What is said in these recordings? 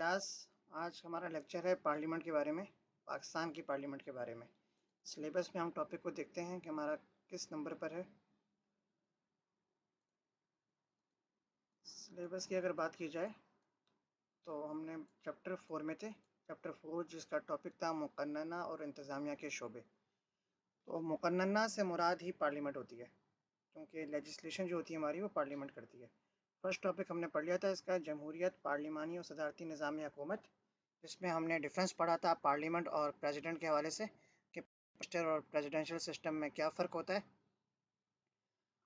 Class. आज हमारा lecture है पार्लियामेंट के बारे में, पाकिस्तान की पार्लियामेंट के बारे में। सिलेबस में हम टॉपिक को देखते हैं कि हमारा किस नंबर पर है। सिलेबस की अगर बात की जाए तो हमने चैप्टर 4 में थे। चैप्टर 4 जिसका टॉपिक था मुक़न्नना और इंतज़ामिया के शोबे। तो मुक़न्नना से मुराद ही पार्लियामेंट होती है, क्योंकि लेजिस्लेशन जो होती है हमारी वो पार्लियामेंट करती है। फर्स्ट टॉपिक हमने पढ़ लिया था इसका, जमहूरियत, पार्लिमानी और सदारती निज़ाम हुकूमत, जिसमें हमने डिफरेंस पढ़ा था पार्लियामेंट और प्रेसिडेंट के हवाले से कि मिनिस्टर और प्रेसिडेंशियल सिस्टम में क्या फ़र्क होता है।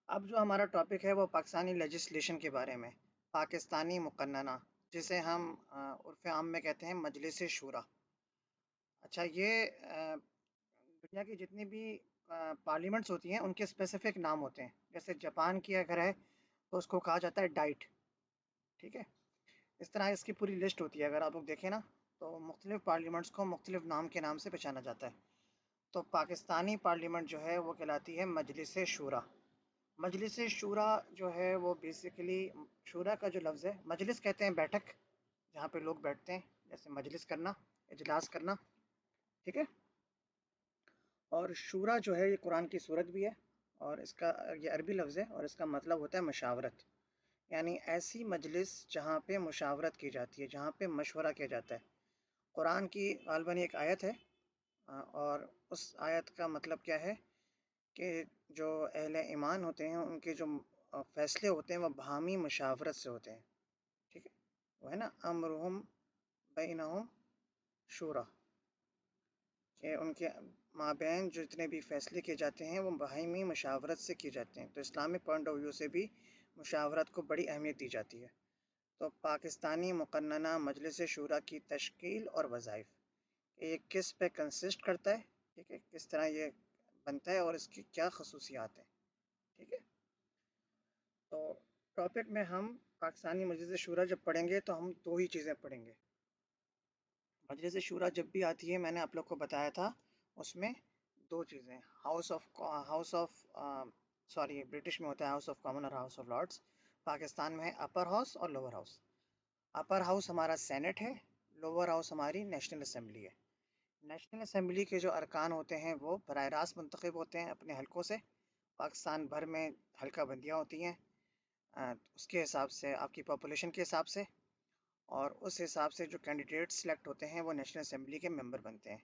अब जो हमारा टॉपिक है वो पाकिस्तानी लेजिस्लेशन के बारे में, पाकिस्तानी मुक़न्नना, जिसे हम उर्फ़ आम में कहते हैं मजलिस शूरा। अच्छा, ये दुनिया की जितनी भी पार्लियामेंट्स होती हैं उनके स्पेसिफिक नाम होते हैं। जैसे जापान की अगर है तो उसको कहा जाता है डाइट, ठीक है। इस तरह इसकी पूरी लिस्ट होती है। अगर आप लोग देखें ना तो मुख्तलिफ पार्लियामेंट्स को मुख्तलिफ नाम के नाम से पहचाना जाता है। तो पाकिस्तानी पार्लियामेंट जो है वो कहलाती है मजलिस शूरा। मजलिस शूरा जो है वो बेसिकली, शूरा का जो लफ्ज़ है, मजलिस कहते हैं बैठक, जहाँ पे लोग बैठते हैं, जैसे मजलिस करना, इजलास करना, ठीक है। और शूरा जो है ये कुरान की सूरत भी है, और इसका ये अरबी लफ्ज़ है और इसका मतलब होता है मशावरत। यानी ऐसी मजलिस जहाँ पे मुशावरत की जाती है, जहाँ पे मशवरा किया जाता है। कुरान की गालबन एक आयत है, और उस आयत का मतलब क्या है कि जो अहले ईमान होते हैं उनके जो फ़ैसले होते हैं वो बाहमी मुशावरत से होते हैं, ठीक है। वो है ना, अम्रुहुम बैनहुम शूरा, कि उनके माबैन जो जितने भी फ़ैसले किए जाते हैं वो बाहमी मुशावरत से किए जाते हैं। तो इस्लामिक पॉइंट ऑफ व्यू से भी मुशावरत को बड़ी अहमियत दी जाती है। तो पाकिस्तानी मुक़न्नना मजलिस शूरा की तश्कील और वज़ाइफ, ये किस पे कंसिस्ट करता है, ठीक है, किस तरह ये बनता है और इसकी क्या खसूसियात हैं, ठीक है। तो टॉपिक में हम पाकिस्तानी मजलिस शूरा जब पढ़ेंगे तो हम दो ही चीज़ें पढ़ेंगे। मजलिस शूरा जब भी आती है, मैंने आप लोग को बताया था, उसमें दो चीज़ें, हाउस ऑफ सॉरी, ब्रिटिश में होता है हाउस ऑफ कॉमन और हाउस ऑफ लॉर्ड्स। पाकिस्तान में है अपर हाउस और लोअर हाउस। अपर हाउस हमारा सेनेट है, लोअर हाउस हमारी नेशनल असम्बली है। नेशनल असम्बली के जो अरकान होते हैं वो बराह रास्त मुंतखब होते हैं अपने हलकों से। पाकिस्तान भर में हल्का बंदियाँ होती हैं, उसके हिसाब से, आपकी पॉपुलेशन के हिसाब से, और उस हिसाब से जो कैंडिडेट सेलेक्ट होते हैं वो नेशनल असम्बली के मेंबर बनते हैं।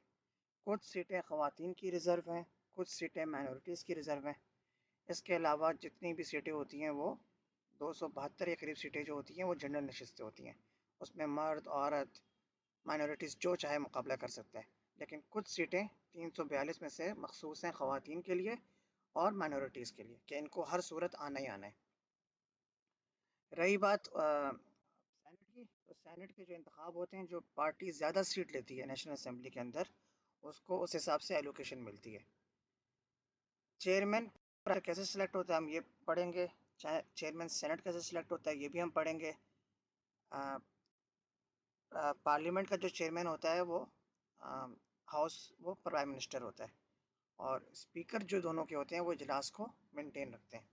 कुछ सीटें ख़वातीन की रिज़र्व हैं, कुछ सीटें माइनॉरिटीज़ की रिज़र्व हैं। इसके अलावा जितनी भी सीटें होती हैं वो 272 के करीब सीटें जो होती हैं वो जनरल नशिस्तें होती हैं। उसमें मर्द, औरत, माइनॉरिटीज़ जो चाहे मुकाबला कर सकता है। लेकिन कुछ सीटें 342 में से मखसूस हैं ख़वातीन के लिए और माइनॉरिटीज़ के लिए, कि इनको हर सूरत आना ही आना है। रही बात सेनेट की, तो सेनेट के जो इंतखाब होते हैं, जो पार्टी ज़्यादा सीट लेती है नेशनल असम्बली के अंदर, उसको उस हिसाब से एलोकेशन मिलती है। चेयरमैन कैसे सिलेक्ट होता है हम ये पढ़ेंगे, चाहे चेयरमैन सेनेट कैसे सिलेक्ट होता है ये भी हम पढ़ेंगे। पार्लियामेंट का जो चेयरमैन होता है वो हाउस, वो प्राइम मिनिस्टर होता है, और स्पीकर जो दोनों के होते हैं वो इजलास को मेंटेन रखते हैं।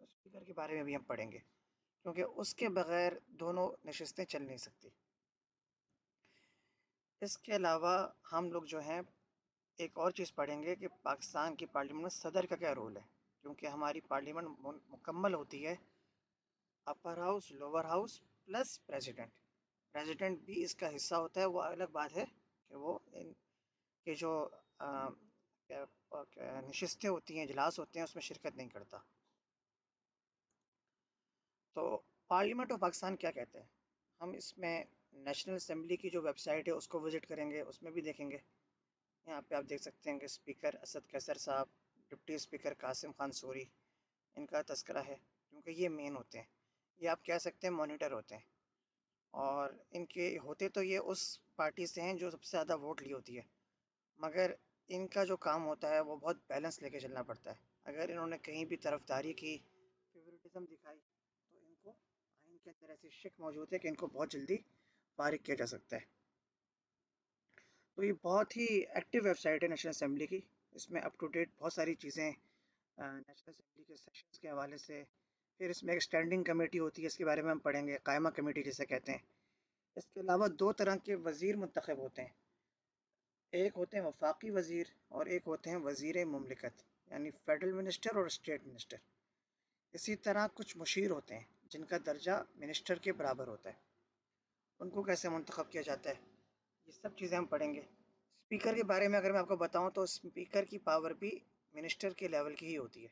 तो स्पीकर के बारे में भी हम पढ़ेंगे, क्योंकि उसके बगैर दोनों नशिस्तें चल नहीं सकती। इसके अलावा हम लोग जो हैं एक और चीज़ पढ़ेंगे कि पाकिस्तान की पार्लियामेंट में सदर का क्या रोल है, क्योंकि हमारी पार्लियामेंट मुकम्मल होती है upper house, lower house plus president. President भी इसका हिस्सा होता है, वो अलग बात है कि वो इनके जो नशिस्तें होती हैं, इजलास होते हैं, उसमें शिरकत नहीं करता। तो पार्लियामेंट ऑफ पाकिस्तान क्या कहते हैं, हम इसमें नेशनल असम्बली की जो वेबसाइट है उसको विज़िट करेंगे, उसमें भी देखेंगे। यहाँ पे आप देख सकते हैं कि स्पीकर असद कैसर साहब, डिप्टी स्पीकर कासिम खान सूरी, इनका तस्करा है, क्योंकि ये मेन होते हैं, ये आप कह सकते हैं मॉनिटर होते हैं। और इनके होते तो ये उस पार्टी से हैं जो सबसे ज़्यादा वोट ली होती है, मगर इनका जो काम होता है वो बहुत बैलेंस लेके चलना पड़ता है। अगर इन्होंने कहीं भी तरफदारी की, फेवरेटिज्म दिखाई, तो इनको आइन के अंदर ऐसी शिक मौजूद है कि इनको बहुत जल्दी फारिग किया जा सकता है। तो ये बहुत ही एक्टिव वेबसाइट है नेशनल असम्बली की। इसमें अप टू डेट बहुत सारी चीज़ें नेशनल असम्बली के सेशंस के हवाले से। फिर इसमें एक स्टैंडिंग कमेटी होती है, इसके बारे में हम पढ़ेंगे, कायमा कमेटी जिसे कहते हैं। इसके अलावा दो तरह के वज़ीर मुंतखब होते हैं, एक होते हैं वफाकी वज़ीर और एक होते हैं वज़ीर मुमलिकत, यानी फेडरल मिनिस्टर और स्टेट मिनिस्टर। इसी तरह कुछ मुशीर होते हैं जिनका दर्जा मिनिस्टर के बराबर होता है, उनको कैसे मुंतखब किया जाता है, ये सब चीज़ें हम पढ़ेंगे। स्पीकर के बारे में अगर मैं आपको बताऊं तो स्पीकर की पावर भी मिनिस्टर के लेवल की ही होती है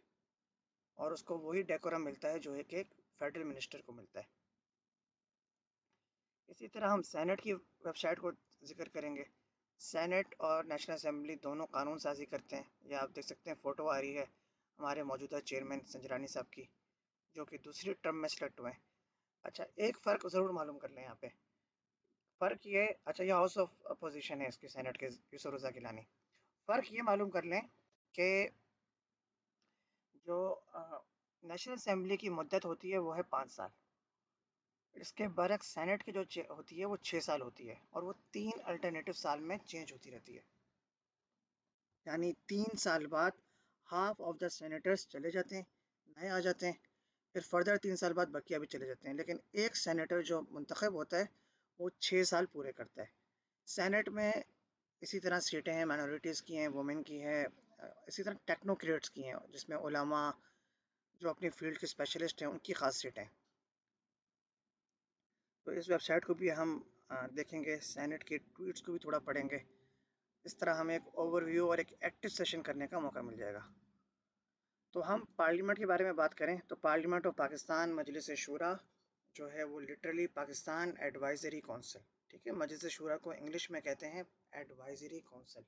और उसको वही डेकोरम मिलता है जो एक एक फेडरल मिनिस्टर को मिलता है। इसी तरह हम सेनेट की वेबसाइट को जिक्र करेंगे। सेनेट और नेशनल असेंबली दोनों कानून साजी करते हैं। यह आप देख सकते हैं, फ़ोटो आ रही है हमारे मौजूदा चेयरमैन संजरानी साहब की, जो कि दूसरी टर्म में सेलेक्ट हुए हैं। अच्छा, एक फ़र्क ज़रूर मालूम कर लें यहाँ पे। फ़र्क ये, अच्छा, ये हाउस ऑफ अपोजिशन है इसकी, सेनेट के यूसुफ रज़ा गिलानी। फ़र्क ये मालूम कर लें कि जो नेशनल असेंबली की मुद्दत होती है वो है 5 साल। इसके बरक्स सेनेट की जो होती है वो 6 साल होती है और वो 3 अल्टरनेटिव साल में चेंज होती रहती है। यानी 3 साल बाद हाफ ऑफ द सेनेटर्स चले जाते हैं, नए आ जाते हैं, फिर फर्दर 3 साल बाद बकिया भी चले जाते हैं, लेकिन एक सेनेटर जो मुंतखब होता है वो 6 साल पूरे करता है। सेनेट में इसी तरह सीटें हैं, माइनॉरिटीज़ की हैं, वुमेन की है, इसी तरह टेक्नोक्रेट्स की हैं जिसमें उलमा जो अपनी फील्ड के स्पेशलिस्ट हैं उनकी खास सीटें हैं। तो इस वेबसाइट को भी हम देखेंगे, सेनेट के ट्वीट्स को भी थोड़ा पढ़ेंगे। इस तरह हमें एक ओवरव्यू और एक एक्टिव सेशन करने का मौका मिल जाएगा। तो हम पार्लियामेंट के बारे में बात करें तो पार्लियामेंट ऑफ पाकिस्तान मजलिस शूरा जो है वो लिटरली पाकिस्तान एडवाइजरी काउंसिल, ठीक है, मजलिस शूरा को इंग्लिश में कहते हैं advisory council.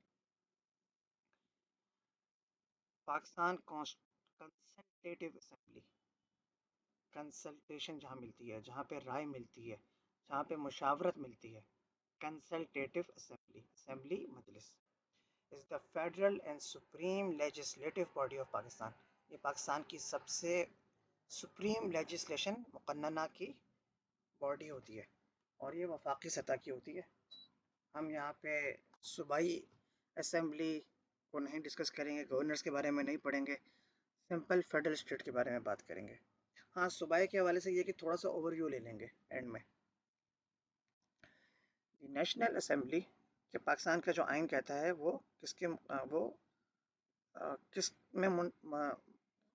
Pakistan consultative assembly, consultation जहाँ मिलती है, जहाँ पे राय मिलती है, जहाँ पे मुशावरत मिलती है, consultative assembly, assembly Majlis is the federal and supreme legislative body of Pakistan. ये पाकिस्तान की सबसे सुप्रीम लेजिस्लेशन मुकन्नना की बॉडी होती है और ये वफाकी सतह की होती है। हम यहाँ पे सूबाई असेंबली को नहीं डिस्कस करेंगे, गवर्नर्स के बारे में नहीं पढ़ेंगे, सिंपल फेडरल स्टेट के बारे में बात करेंगे। हाँ, सूबाई के हवाले से ये कि थोड़ा सा ओवरव्यू ले लेंगे एंड में। नेशनल असेंबली के पाकिस्तान का जो आइन कहता है वो किसके वो किस में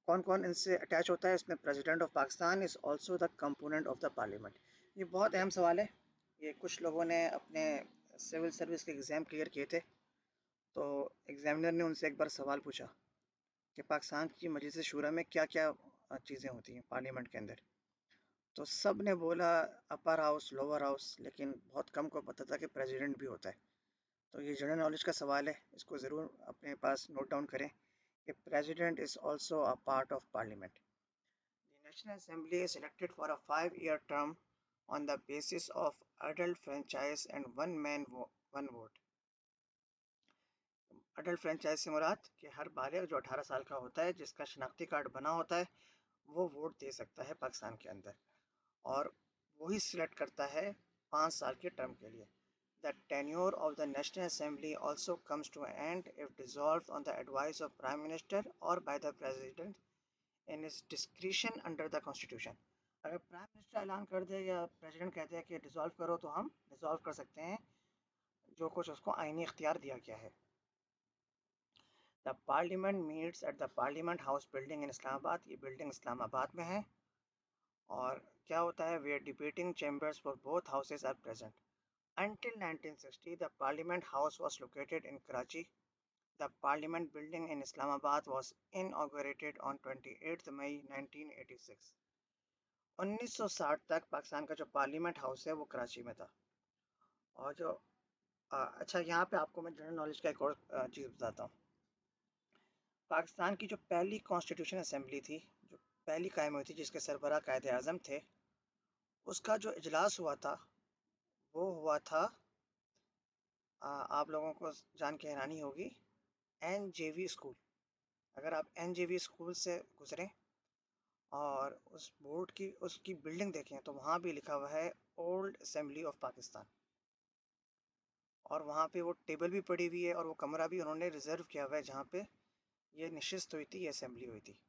कौन कौन इनसे अटैच होता है, इसमें president of Pakistan is also the component of the parliament. ये बहुत अहम सवाल है। ये कुछ लोगों ने अपने सिविल सर्विस के एग्ज़ाम क्लियर किए थे, तो एग्जामिनर ने उनसे एक बार सवाल पूछा कि पाकिस्तान की मजलिस शूरा में क्या क्या चीज़ें होती हैं पार्लियामेंट के अंदर। तो सब ने बोला अपर हाउस, लोअर हाउस, लेकिन बहुत कम को पता था कि प्रेसिडेंट भी होता है। तो ये जनरल नॉलेज का सवाल है, इसको ज़रूर अपने पास नोट डाउन करें कि president is also a part of parliament. The National Assembly is elected for a 5-year term on the basis of adult franchise and one vote. Adult franchise से मुराद कि हर बालिग जो 18 साल का होता है, जिसका शनाख्ती कार्ड बना होता है, वो वोट दे सकता है पाकिस्तान के अंदर और वही सिलेक्ट करता है 5 साल के टर्म के लिए। The tenure of the National Assembly also comes to an end if dissolved on the advice of Prime Minister or by the President in his discretion under the Constitution. अगर prime minister ऐलान कर दे या president कहते हैं कि dissolve करो तो हम डिसॉल्व कर सकते हैं, जो कुछ उसको आईनी इख्तियार दिया गया है। The parliament meets at the parliament house building in Islamabad, ये बिल्डिंग इस्लामाबाद में है। और क्या होता है, where debating chambers for both houses are present. Until 1960, the Parliament House was located in Karachi. The Parliament building in Islamabad was inaugurated on 28 May 1986. 1960 तक पाकिस्तान का जो पार्लियामेंट हाउस है वो कराची में था। और जो अच्छा, यहाँ पे आपको मैं जनरल नॉलेज का एक और चीज़ बताता हूँ। पाकिस्तान की जो पहली कॉन्स्टिट्यूशन असेंबली थी, जो पहली कायम हुई थी, जिसके सरबराह कायद आज़म थे, उसका जो इजलास हुआ था वो हुआ था, आप लोगों को जान के हैरानी होगी, NJV स्कूल। अगर आप NJV स्कूल से गुजरें और उस बोर्ड की उसकी बिल्डिंग देखें तो वहाँ भी लिखा हुआ है ओल्ड असेंबली ऑफ पाकिस्तान, और वहाँ पे वो टेबल भी पड़ी हुई है और वो कमरा भी उन्होंने रिजर्व किया हुआ है जहाँ पे ये नशिस्त हुई थी, ये असेंबली हुई थी।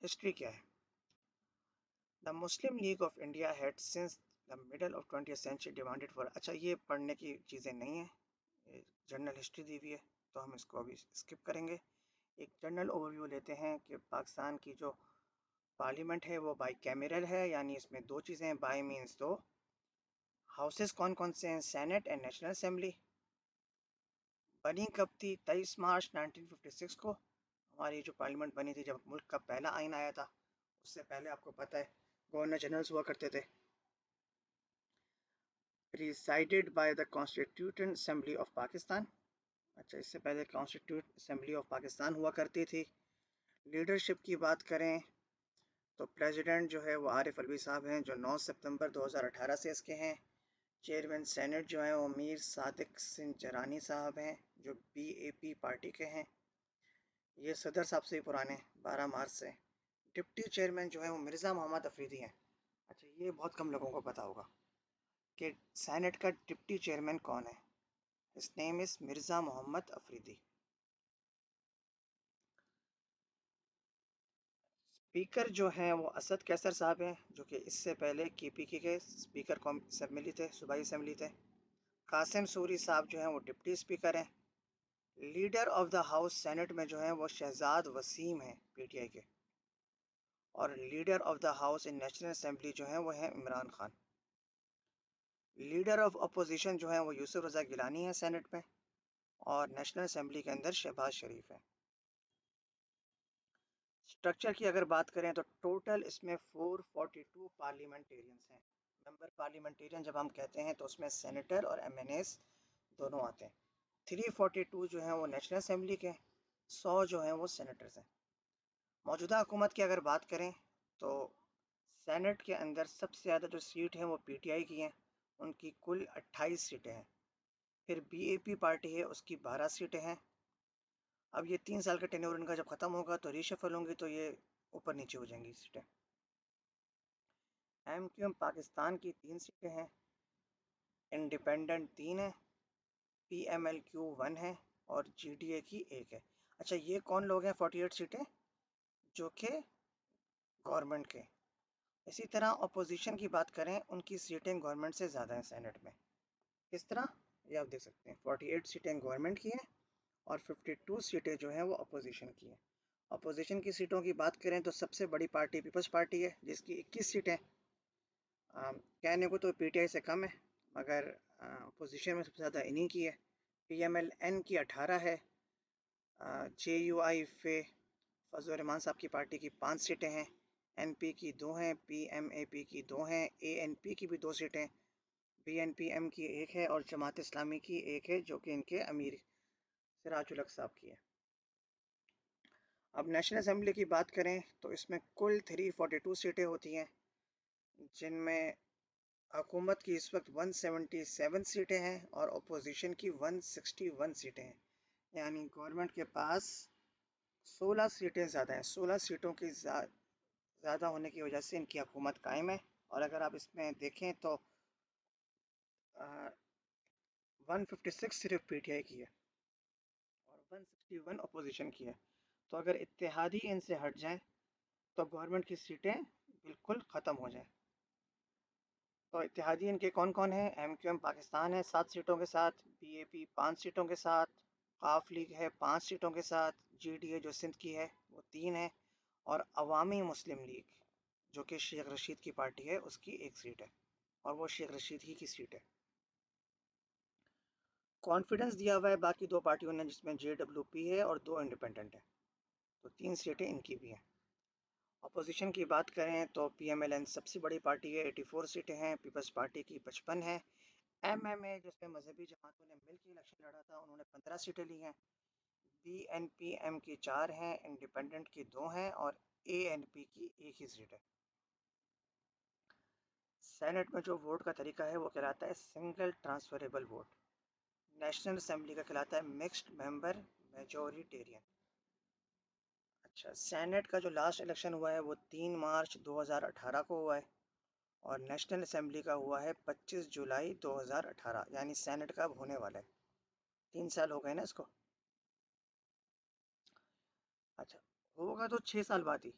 हिस्ट्री क्या है? The Muslim League of India had since the middle of 20th century demanded for. अच्छा, ये पढ़ने की चीज़ें नहीं है, ये जनरल हिस्ट्री दी हुई है, तो हम इसको अभी स्किप करेंगे। एक जनरल ओवरव्यू लेते हैं कि पाकिस्तान की जो पार्लियामेंट है वो बाई कैमरल है, यानी इसमें दो चीज़ें हैं। बाई मीन्स दो, हाउसेस कौन कौन से हैं, सेनेट एंड नेशनल असेंबली। बनी कब थी, 23 मार्च 1956 को हमारी जो पार्लियामेंट बनी थी, जब मुल्क का पहला आइन आया था। उससे पहले आपको पता है गवर्नर जनरल्स हुआ करते थे। Presided by the constitution assembly of Pakistan. अच्छा, इससे पहले कॉन्स्टिट्यूट असेंबली ऑफ पाकिस्तान हुआ करती थी। लीडरशिप की बात करें तो प्रेसिडेंट जो है वो आरिफ अलवी साहब हैं, जो 9 सितंबर 2018 से इसके हैं। चेयरमैन सेनेट जो है वो मीर सादिक सिंचरानी साहब हैं, जो बीएपी पार्टी के हैं। ये सदर साहब से ही पुराने, 12 मार्च से। डिप्टी चेयरमैन जो है वो मिर्ज़ा मोहम्मद अफरीदी हैं। अच्छा, ये बहुत कम लोगों को पता होगा कि सेनेट का डिप्टी चेयरमैन कौन है। His name is Mirza Mohammad Afridi. Speaker जो हैं वो असद कैसर साहब हैं, जो कि इससे पहले केपीके के स्पीकर असेंबली थे, सूबाई असेंबली थे। कासिम सूरी साहब जो हैं वो डिप्टी स्पीकर हैं। Leader of the house senate में जो है वो शहजाद वसीम हैं पीटीआई के। और leader of the house in national assembly जो है वो है Imran Khan. Leader of opposition जो है वो यूसुफ रज़ा गिलानी है सेनेट में। और नेशनल असेंबली के अंदर शहबाज शरीफ है। स्ट्रक्चर की अगर बात करें तो टोटल इसमें 442 पार्लियामेंटेरियंस हैं। मेंबर पार्लियामेंटेरियन जब हम कहते हैं तो उसमें सेनेटर और एमएनएस दोनों आते हैं। 342 जो हैं वो नेशनल असेंबली के, 100 जो हैं वो सेनेटर्स हैं। मौजूदा हुकूमत की अगर बात करें तो सेनेट के अंदर सबसे ज़्यादा जो सीट हैं वो पीटीआई की हैं, उनकी कुल 28 सीटें हैं। फिर बीएपी पार्टी है, उसकी 12 सीटें हैं। अब ये 3 साल का टेन्योर इनका जब ख़त्म होगा तो रीशफल होंगी, तो ये ऊपर नीचे हो जाएंगी सीटें। एमक्यूएम पाकिस्तान की 3 सीटें हैं, इंडिपेंडेंट 3 है, पीएमएलक्यू 1 है और जीडीए की 1 है। अच्छा, ये कौन लोग हैं 48 सीटें, जो कि गवर्नमेंट के। इसी तरह अपोजिशन की बात करें, उनकी सीटें गवर्नमेंट से ज़्यादा हैं सेनेट में। किस तरह, ये आप देख सकते हैं, 48 सीटें गवर्नमेंट की हैं और 52 सीटें जो हैं वो अपोजिशन की हैं। अपोजिशन की सीटों की बात करें तो सबसे बड़ी पार्टी पीपल्स पार्टी है, जिसकी 21 सीटें। कहने को तो पीटीआई से कम है, मगर अपोजिशन में सबसे ज़्यादा इन्हीं की है। पीएमएलएन की 18 है। जेयूआई फे फजल रहमान साहब की पार्टी की 5 सीटें हैं। एनपी की 2 हैं, पीएमएपी की 2 हैं, एएनपी की भी 2 सीटें, बीएनपीएम की 1 है और जमात इस्लामी की 1 है, जो कि इनके अमीर सिराजुल हक साहब की है। अब नेशनल असेंबली की बात करें तो इसमें कुल 342 सीटें होती हैं, जिनमें हुकूमत की इस वक्त 177 सीटें हैं और अपोजिशन की 161 सीटें हैं। यानी गवर्नमेंट के पास 16 सीटें ज़्यादा हैं। 16 सीटों की ज़्यादा होने की वजह से इनकी हुकूमत कायम है। और अगर आप इसमें देखें तो 156 सिर्फ पीटीआई की है और 161 अपोजिशन की है। तो अगर इत्तेहादी इनसे हट जाएं तो गवर्नमेंट की सीटें बिल्कुल ख़त्म हो जाएं। तो इत्तेहादी इनके कौन कौन हैं, एमक्यूएम पाकिस्तान है 7 सीटों के साथ, बीएपी 5 सीटों के साथ, काफ लीग है 5 सीटों के साथ, जीडीए जो सिंध की है वो 3 है, और अवामी मुस्लिम लीग जो कि शेख रशीद की पार्टी है उसकी 1 सीट है, और वो शेख रशीद ही की सीट है। कॉन्फिडेंस दिया हुआ है बाकी 2 पार्टियों ने, जिसमें जेडब्ल्यूपी है और 2 इंडिपेंडेंट है, तो 3 सीटें इनकी भी हैं। अपोजिशन की बात करें तो पीएमएलएन सबसे बड़ी पार्टी है, 84 सीटें हैं, पीपल्स पार्टी की 55 है। एमएमए जिसमें मजहबी जमातों ने मिलकर इलेक्शन लड़ा था, उन्होंने 15 सीटें ली हैं। बीएनपीएम की 4 हैं, इंडिपेंडेंट की 2 हैं और एएनपी की 1 ही सीट है। सेनेट में जो वोट का तरीका है वो कहलाता है single transferable vote. National assembly का कहलाता है मिक्स्ड मेंबर मेजोरिटेरियन। अच्छा, सेनेट का जो लास्ट इलेक्शन हुआ है वो 3 मार्च 2018 को हुआ है और नेशनल असेंबली का हुआ है 25 जुलाई 2018, यानी सेनेट का अब होने वाला है। 3 साल हो गए ना इसको। अच्छा, होगा तो 6 साल बाद ही,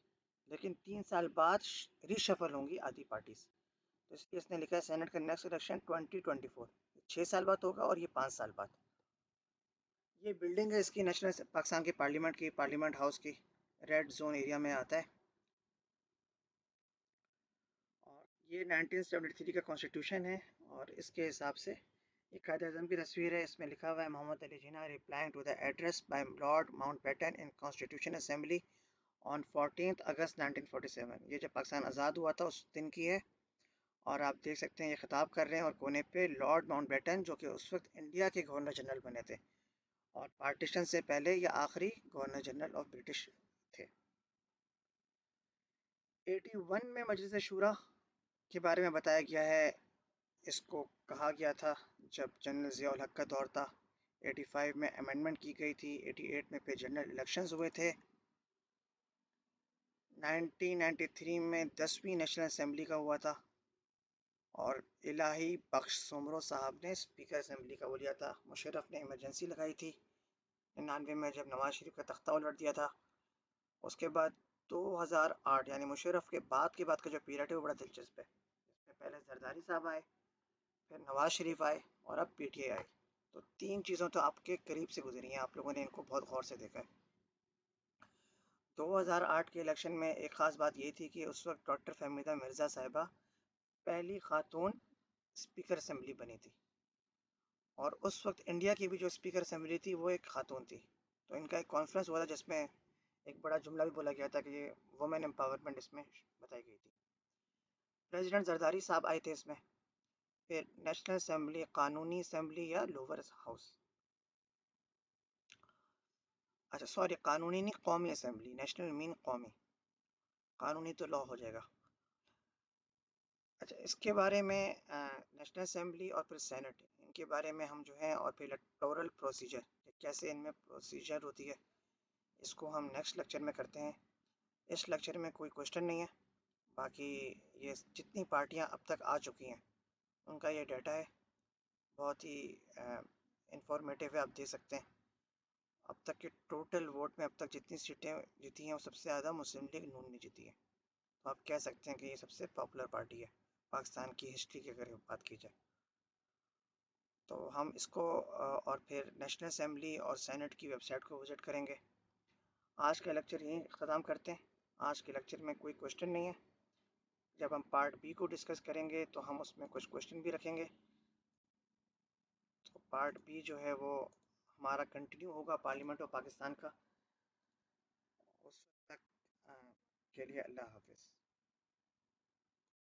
लेकिन 3 साल बाद रिशफल होंगी आधी पार्टीज। तो इसलिए इसने लिखा है सेनेट का नेक्स्ट इलेक्शन 2024, 6 साल बाद होगा और ये 5 साल बाद। ये बिल्डिंग है इसकी नेशनल पाकिस्तान की पार्लियामेंट की, पार्लियामेंट हाउस की, रेड जोन एरिया में आता है। और ये 1973 का कॉन्स्टिट्यूशन है और इसके हिसाब से ये कायदे आज़म की तस्वीर है। इसमें लिखा हुआ है Mohammad Ali Jinnah replying to the address by lord Mountbatten in constitution assembly on 14 August 1947। ये जब पाकिस्तान आज़ाद हुआ था उस दिन की है। और आप देख सकते हैं ये खिताब कर रहे हैं और कोने पे लॉर्ड माउंटबेटन जो कि उस वक्त इंडिया के गवर्नर जनरल बने थे और पार्टीशन से पहले ये आखिरी गवर्नर जनरल ऑफ ब्रिटिश थे। 81 में मजलिस शूरा के बारे में बताया गया है। इसको कहा गया था जब जनरल ज़ियाउल हक का दौर था। 85 में अमेंडमेंट की गई थी। 88 में फिर जनरल इलेक्शंस हुए थे। 1993 में 10वीं नेशनल असेंबली का हुआ था और इलाही बख्श सोमरो साहब ने स्पीकर असेंबली का वो लिया था। मुशर्रफ ने इमरजेंसी लगाई थी 99 में जब नवाज शरीफ का तख्ता उलट दिया था। उसके बाद 2008 यानी मुशर्रफ के बाद का जो पीरियड है वो बड़ा दिलचस्प है। इसमें पहले जरदारी साहब आए, फिर नवाज शरीफ आए और अब पीटीआई आई। तो तीन चीज़ों तो आपके करीब से गुजरी हैं, आप लोगों ने इनको बहुत गौर से देखा है। 2008 के इलेक्शन में एक ख़ास बात ये थी कि उस वक्त डॉक्टर फहमीदा मिर्ज़ा साहिबा पहली खातून स्पीकर असेंबली बनी थी और उस वक्त इंडिया की भी जो स्पीकर असेंबली थी वो एक खातून थी। तो इनका एक कॉन्फ्रेंस हुआ था जिसमें एक बड़ा जुमला भी बोला गया था कि ये वुमेन एम्पावरमेंट इसमें बताई गई थी। प्रेसिडेंट जरदारी साहब आए थे इसमें। फिर नेशनल असेंबली कानूनी असेंबली या लोअर हाउस, अच्छा सॉरी कानूनी नहीं कौमी असेंबली, नेशनल मीन कौमी, कानूनी तो लॉ हो जाएगा। अच्छा इसके बारे में नेशनल असेंबली और फिर सेनेट इनके बारे में हम जो है और फिर इलेक्टोरल प्रोसीजर कैसे इनमें प्रोसीजर होती है इसको हम नेक्स्ट लेक्चर में करते हैं। इस लेक्चर में कोई क्वेश्चन नहीं है। बाकी ये जितनी पार्टियां अब तक आ चुकी हैं उनका ये डाटा है, बहुत ही इंफॉर्मेटिव है, आप दे सकते हैं। अब तक के टोटल वोट में अब तक जितनी सीटें जीती हैं वो सबसे ज़्यादा मुस्लिम लीग नून ने जीती है। तो आप कह सकते हैं कि ये सबसे पॉपुलर पार्टी है पाकिस्तान की हिस्ट्री की अगर बात की जाए। तो हम इसको और फिर नेशनल असेंबली और सेनेट की वेबसाइट को विज़िट करेंगे। आज का लेक्चर यहीं ख़त्म करते हैं। आज के लेक्चर में कोई क्वेश्चन नहीं है। जब हम पार्ट बी को डिस्कस करेंगे तो हम उसमें कुछ क्वेश्चन भी रखेंगे। तो पार्ट बी जो है वो हमारा कंटिन्यू होगा पार्लियामेंट ऑफ पाकिस्तान का। उस वक्त तक के लिए अल्लाह हाफिज़।